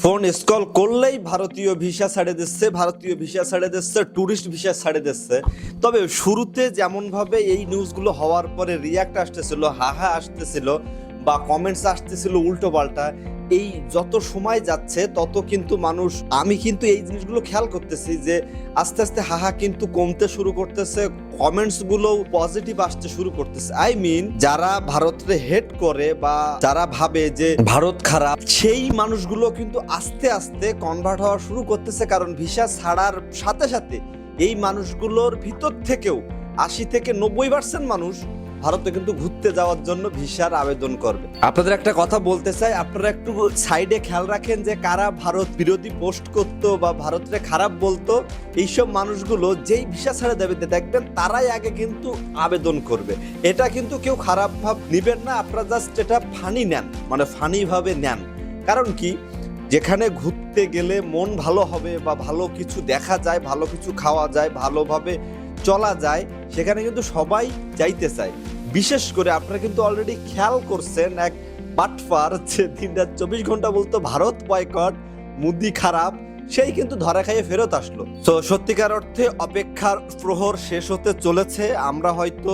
Phone scroll করলেই ভারতীয় visa ছাড়ে দিচ্ছে, ট্যুরিস্ট ভিসা ছাড়ে দিচ্ছে। তবে শুরুতে যেমনভাবে এই নিউজগুলো হওয়ার পরে রিয়াক্ট আসতেছিল, হাহা আসতেছিল বা কমেন্টস আসতেছিল উল্টো পাল্টা, এই যত সময় যাচ্ছে তত কিন্তু মানুষ, আমি কিন্তু এই জিনিসগুলো খেয়াল করতেছি যে আস্তে আস্তে হাহা কিন্তু কমতে শুরু করতেছে, কমেন্টস গুলো পজিটিভ আসতে শুরু করতেছে। আই মিন যারা ভারতকে হেট করে বা যারা ভাবে যে ভারত খারাপ, সেই মানুষগুলো কিন্তু আস্তে আস্তে কনভার্ট হওয়া শুরু করতেছে। কারণ ভিসা ছাড়ার সাথে সাথে এই মানুষগুলোর ভিতর থেকেও ৮০ থেকে ৯০% মানুষ ভারতে কিন্তু ঘুরতে যাওয়ার জন্য ভিসার আবেদন করবে। আপনাদের একটা কথা বলতে চাই, আপনারা একটু সাইডে খেয়াল রাখেন যে কারা ভারত বিরোধী পোস্ট করতো বা ভারতকে খারাপ বলতো। এইসব মানুষগুলো যেই ভিসা ছেড়ে দেবে দেখবেন তারাই আগে কিন্তু আবেদন করবে। এটা কিন্তু কেউ খারাপ ভাব নিবেন না, আপনারা জাস্ট এটা ফানি নেন, মানে ফানি ভাবে নেন। কারণ কি, যেখানে ঘুরতে গেলে মন ভালো হবে বা ভালো কিছু দেখা যায়, ভালো কিছু খাওয়া যায়, ভালোভাবে চলা যায়, সেখানে কিন্তু সবাই যাইতে চায়। বিশেষ করে আপনারা কিন্তু অলরেডি খেয়াল করছেন এক বাটফার যে দিনরাত ২৪ ঘন্টা বলতো ভারত বয়কট, মোদি খারাপ, সেই কিন্তু ধরা খাইয়ে ফেরত আসলো। তো সত্যিকার অর্থে অপেক্ষার প্রহর শেষ হতে চলেছে, আমরা হয়তো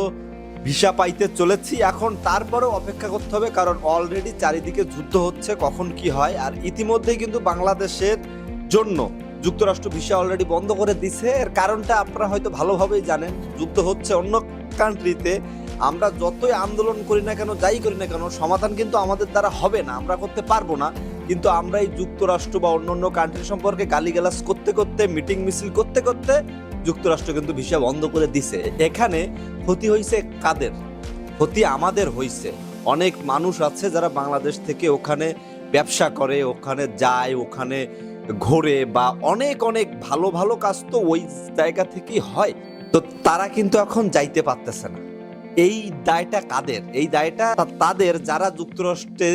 ভিসা পাইতে চলেছি। এখন তারপরেও অপেক্ষা করতে হবে, কারণ অলরেডি চারিদিকে যুদ্ধ হচ্ছে, কখন কি হয়। আর ইতিমধ্যেই কিন্তু বাংলাদেশের জন্য যুক্তরাষ্ট্র ভিসা অলরেডি বন্ধ করে দিছে। এর কারণটা আপনারা হয়তো ভালোভাবেই জানেন, যুদ্ধ হচ্ছে অন্য কান্ট্রিতে। আমরা যতই আন্দোলন করি না কেন, যাই করি না কেন, সমাধান কিন্তু আমাদের দ্বারা হবে না, আমরা করতে পারবো না। কিন্তু আমরা এই যুক্তরাষ্ট্র বা অন্যান্য কান্ট্রি সম্পর্কে গালিগালাজ করতে করতে, মিটিং মিছিল করতে করতে যুক্তরাষ্ট্র কিন্তু ভিসা বন্ধ করে দিছে। এখানে ক্ষতি হয়েছে কাদের? ক্ষতি আমাদের হয়েছে। অনেক মানুষ আছে যারা বাংলাদেশ থেকে ওখানে ব্যবসা করে, ওখানে যায়, ওখানে ঘোরে বা অনেক অনেক ভালো ভালো কাজ তো ওই জায়গা থেকেই হয়। তো তারা কিন্তু এখন যাইতে পারতেছে না। এই দায়টা কাদের? এই দায়টা তাদের যারা যুক্তরাষ্ট্রে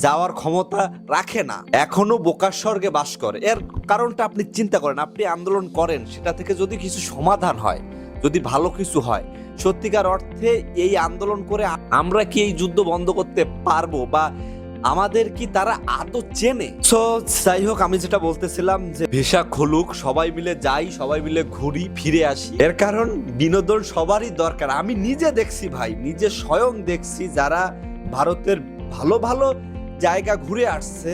যাওয়ার ক্ষমতা রাখে না, এখনো বোকার স্বর্গে বাস করে। এর কারণটা আপনি চিন্তা করেন, আপনি আন্দোলন করেন, সেটা থেকে যদি কিছু সমাধান হয়, যদি ভালো কিছু হয়, সত্যিকার অর্থে এই আন্দোলন করে আমরা কি এই যুদ্ধ বন্ধ করতে পারবো বা আমাদের কি তারা আদৌ চেনে? সো যাই হোক, আমি যেটা বলতেছিলাম যে ভিসা খুলুক, সবাই মিলে যাই, সবাই মিলে ঘুরি ফিরে আসি। এর কারণ বিনোদন সবারই দরকার। আমি নিজে দেখছি ভাই, নিজে স্বয়ং দেখছি যারা ভারতের ভালো ভালো জায়গা ঘুরে আসছে,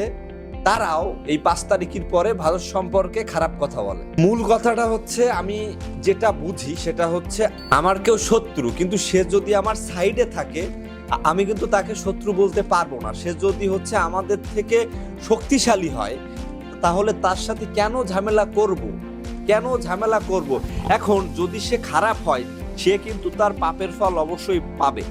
তারাও এই ৫ তারিখের পরে ভারত সম্পর্কে খারাপ কথা বলে। মূল কথাটা হচ্ছে, আমি যেটা বুঝি সেটা হচ্ছে, আমার কেউ শত্রু, কিন্তু সে যদি আমার সাইডে থাকে আমি কিন্তু তাকে শত্রু বলতে পারবো না। সে যদি হচ্ছে আমাদের থেকে শক্তিশালী হয়, তাহলে তার সাথে কেন ঝামেলা করব? এখন যদি সে খারাপ হয়, সে কিন্তু তার পাপের ফল অবশ্যই পাবে।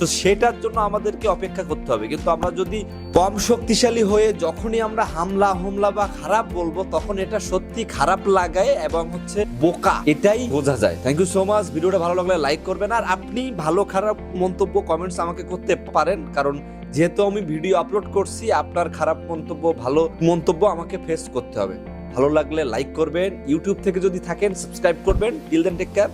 তো সেটার জন্য আমাদেরকে অপেক্ষা করতে হবে। কিন্তু আমরা যদি কম শক্তিশালী হয়ে যখনই আমরা হামলা বা খারাপ বলবো, তখন এটা সত্যি খারাপ লাগায় এবং হচ্ছে বোকা, এটাই বোঝা যায়। Thank you so much. ভিডিওটা ভালো লাগলে লাইক করবেন, আর আপনি ভালো খারাপ মন্তব্য কমেন্টস আমাকে করতে পারেন, কারণ যেহেতু আমি ভিডিও আপলোড করছি, আপনার খারাপ মন্তব্য ভালো মন্তব্য আমাকে ফেস করতে হবে। ভালো লাগলে লাইক করবেন, ইউটিউব থেকে যদি থাকেন সাবস্ক্রাইব করবেন। Till then take care.